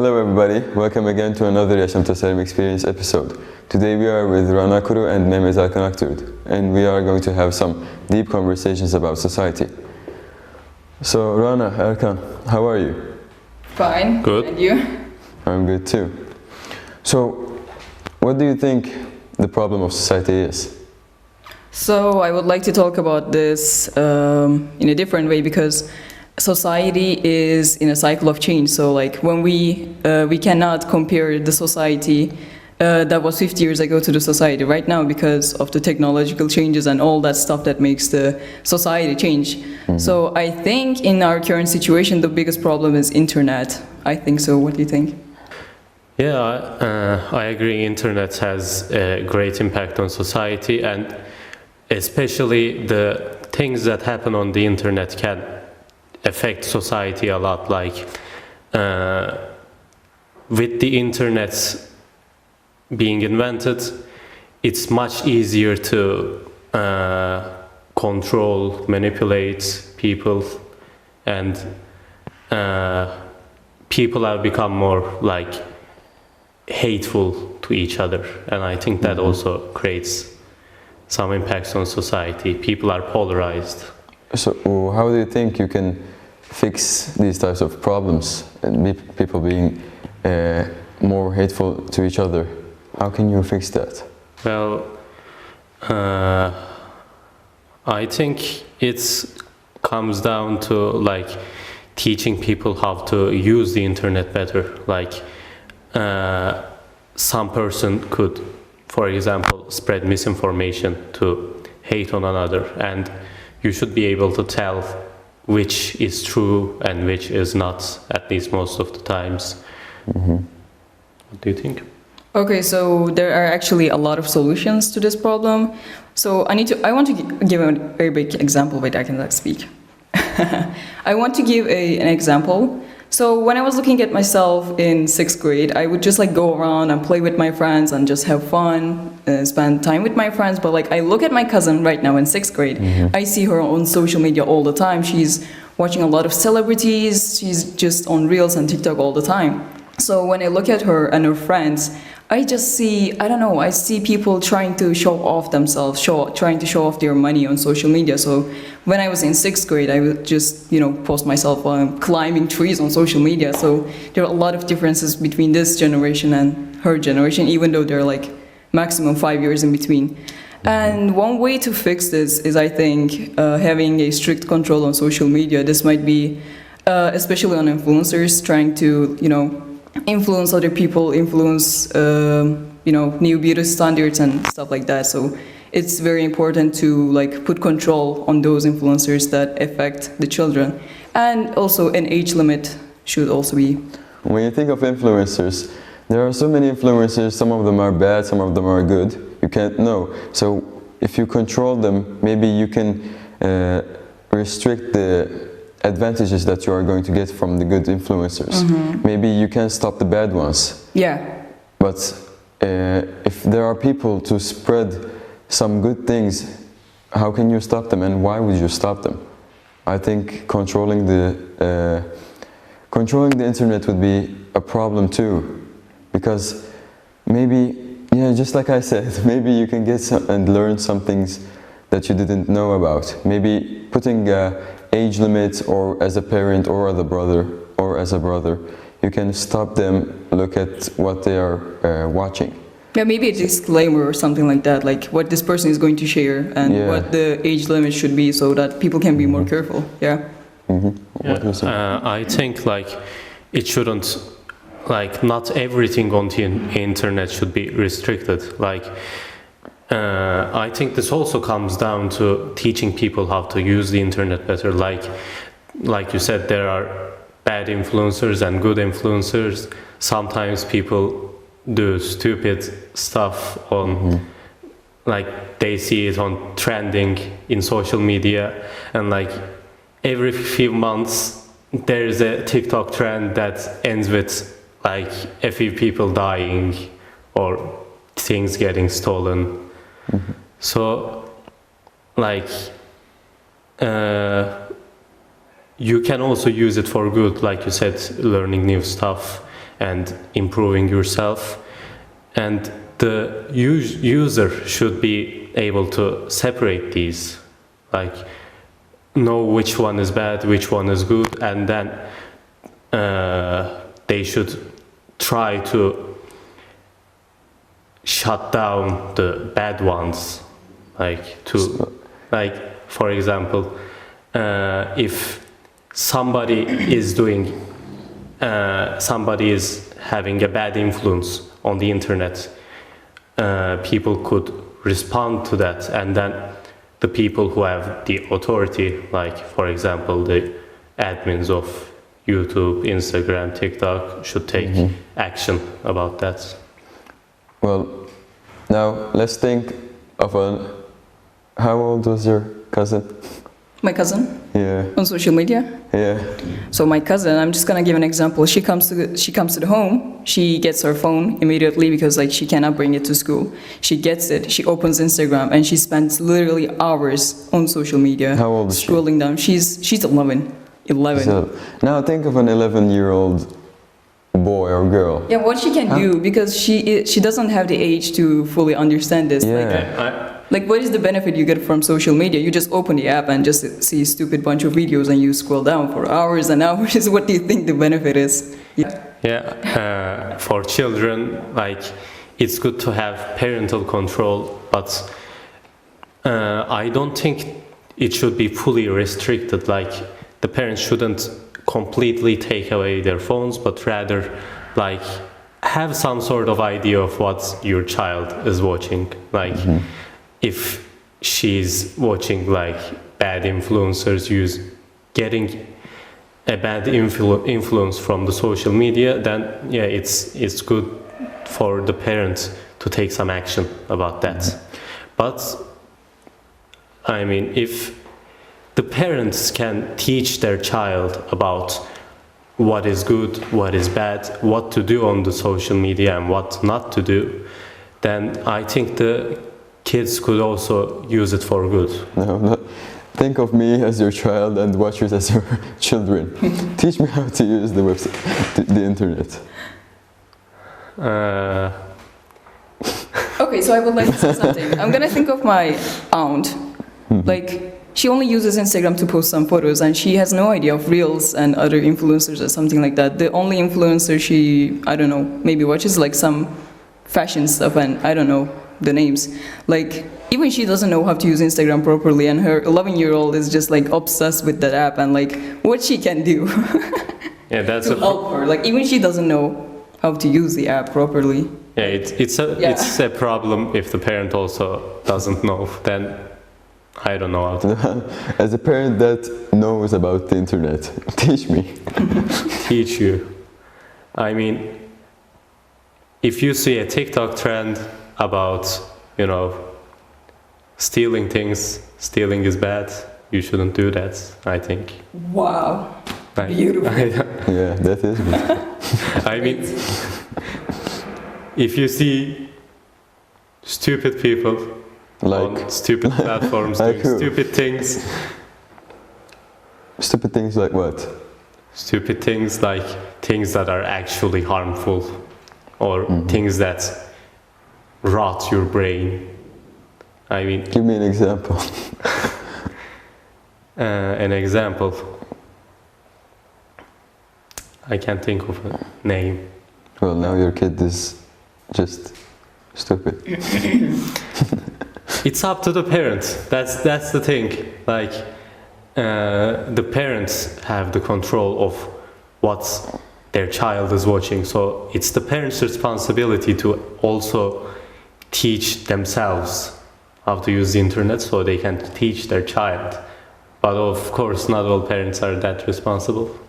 Hello everybody, welcome again to another Yaşam Tasarim experience episode. Today we are with Rana and Erkan, and we are going to have some deep conversations about society. So Rana, Erkan, how are you? Fine. Good. And you? I'm good too. So, what do you think the problem of society is? So I would like to talk about this in a different way because society is in a cycle of change. So like when we cannot compare the society that was 50 years ago to the society right now because of the technological changes and all that stuff that makes the society change. Mm-hmm. So I think in our current situation the biggest problem is internet. I think so. What do you think? Yeah, I agree. Internet has a great impact on society, and especially the things that happen on the internet can affect society a lot. Like with the internet being invented, it's much easier to control, manipulate people, and people have become more like hateful to each other, and I think that also creates some impacts on society. People are polarized. So how do you think you can fix these types of problems and people being more hateful to each other? How can you fix that? Well, I think it comes down to like teaching people how to use the internet better. Like some person could, for example, spread misinformation to hate on another, and you should be able to tell which is true and which is not, at least most of the times. Mm-hmm. What do you think? Okay, so there are actually a lot of solutions to this problem. So I want to give a very big example. Wait, I cannot speak. I want to give an example. So when I was looking at myself in 6th grade, I would just like go around and play with my friends and just have fun, spend time with my friends. But like I look at my cousin right now in 6th grade, mm-hmm. I see her on social media all the time. She's watching a lot of celebrities. She's just on Reels and TikTok all the time. So when I look at her and her friends, I just see, I don't know, I see people trying to show off themselves, trying to show off their money on social media. So when I was in 6th grade, I would just, post myself climbing trees on social media. So there are a lot of differences between this generation and her generation, even though they're like maximum 5 years in between. And one way to fix this is, I think, having a strict control on social media. This might be, especially on influencers, trying to, influence other people, influence, new beauty standards and stuff like that. So it's very important to like put control on those influencers that affect the children. And also an age limit should also be. When you think of influencers, there are so many influencers, some of them are bad, some of them are good. You can't know. So if you control them, maybe you can restrict the advantages that you are going to get from the good influencers. Mm-hmm. Maybe you can stop the bad ones. Yeah. But if there are people to spread some good things, how can you stop them, and why would you stop them? I think controlling the internet would be a problem too, because maybe, just like I said, maybe you can get some and learn some things that you didn't know about. Maybe putting age limits, or as a parent or as a brother, you can stop them, look at what they are watching. Yeah, maybe a disclaimer or something like that, like what this person is going to share and what the age limit should be, so that people can be more careful. Yeah. Mm-hmm. I think like it shouldn't, like not everything on the internet should be restricted. Like I think this also comes down to teaching people how to use the internet better. Like you said, there are bad influencers and good influencers. Sometimes people do stupid stuff on, like they see it on trending in social media, and like every few months there is a TikTok trend that ends with like a few people dying or things getting stolen. Mm-hmm. So like you can also use it for good, like you said, learning new stuff and improving yourself. And the user should be able to separate these, like know which one is bad, which one is good, and then they should try to shut down the bad ones. Like for example, if somebody is having a bad influence on the internet, people could respond to that, and then the people who have the authority, like for example the admins of YouTube, Instagram, TikTok, should take action about that. Well, now let's think of how old was your cousin? My cousin Yeah, on social media. yeah. So my cousin, I'm just gonna give an example. She comes to the home. She gets her phone immediately because like she cannot bring it to school. She gets it. She opens Instagram and she spends literally hours on social media. How old is she? Scrolling down. She's 11. 11. So now think of an 11-year-old boy or girl. Yeah, what she can do, because she doesn't have the age to fully understand this. Yeah. Like, what is the benefit you get from social media? You just open the app and just see a stupid bunch of videos and you scroll down for hours and hours. What do you think the benefit is? Yeah, for children, like it's good to have parental control, but I don't think it should be fully restricted. Like the parents shouldn't completely take away their phones, but rather like have some sort of idea of what your child is watching. Like if she's watching like bad influencers, getting a bad influence from the social media, then yeah, it's good for the parents to take some action about that. But I mean, if the parents can teach their child about what is good, what is bad, what to do on the social media and what not to do, then I think the kids could also use it for good. No, think of me as your child and watchers as your children. Teach me how to use the website, the internet. Okay, so I would like to say something. I'm gonna think of my aunt. Like, she only uses Instagram to post some photos and she has no idea of Reels and other influencers or something like that. The only influencer she, I don't know, maybe watches like some fashion stuff and I don't know the names. Like, even she doesn't know how to use Instagram properly and her 11-year-old is just like obsessed with that app and like what she can do Yeah, that's to help her. Like, even she doesn't know how to use the app properly. Yeah, it's a problem if the parent also doesn't know. Then I don't know how to As a parent that knows about the internet, teach me. teach you. I mean, if you see a TikTok trend about, you know, stealing things, stealing is bad, you shouldn't do that, I think. Wow. Beautiful. Yeah, that is good. I mean, if you see stupid people on stupid platforms like doing who? stupid things. Stupid things like what? Stupid things like things that are actually harmful or things that rot your brain. I mean, Give me an example. an example. I can't think of a name. Well, now your kid is just stupid. It's up to the parents. That's the thing. Like, the parents have the control of what their child is watching. So it's the parents' responsibility to also teach themselves how to use the internet so they can teach their child. But of course, not all parents are that responsible.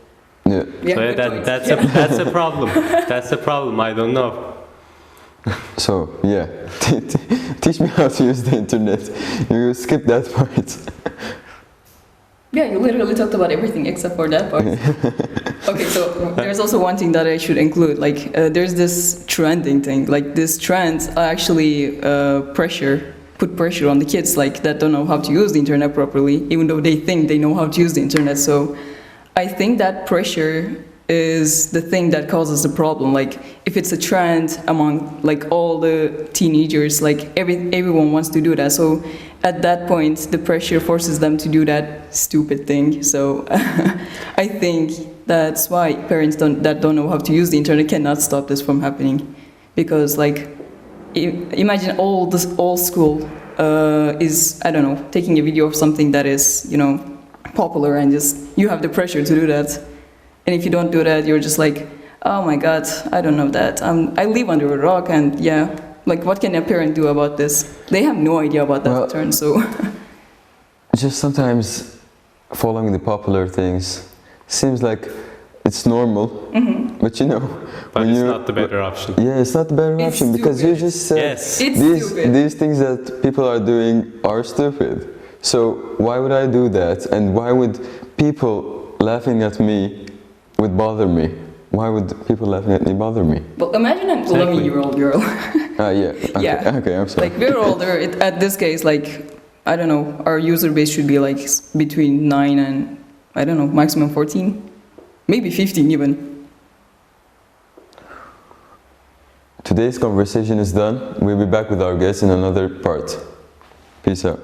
Yeah. Yeah, So good point. that's a problem. That's a problem. I don't know. So, yeah, teach me how to use the internet. You skip that part. Yeah, you literally talked about everything except for that part. Okay, so there's also one thing that I should include. Like, there's this trending thing. Like, these trends are actually put pressure on the kids, like, that don't know how to use the internet properly, even though they think they know how to use the internet. So I think that pressure is the thing that causes the problem. Like if it's a trend among like all the teenagers, like everyone wants to do that. So at that point, the pressure forces them to do that stupid thing. So I think that's why parents that don't know how to use the internet cannot stop this from happening, because like imagine all school is, I don't know, taking a video of something that is, you know, popular, and just you have the pressure to do that. And if you don't do that, you're just like, oh my God, I don't know that. I live under a rock, and yeah, like what can a parent do about this? They have no idea about that turn, so. Just sometimes following the popular things seems like it's normal, but you know, but it's not the better option. Yeah, it's not the better It's option, because you stupid. just said Yes. It's stupid. these things that people are doing are stupid. So why would I do that? And why would people laughing at me would bother me? Why would people laughing at me bother me? Well, imagine an 11-year-old girl. Yeah. Okay. Yeah. Okay, I'm sorry. Like we're older. At this case, like I don't know, our user base should be like between 9 and I don't know, maximum 14, maybe 15 even. Today's conversation is done. We'll be back with our guests in another part. Peace out.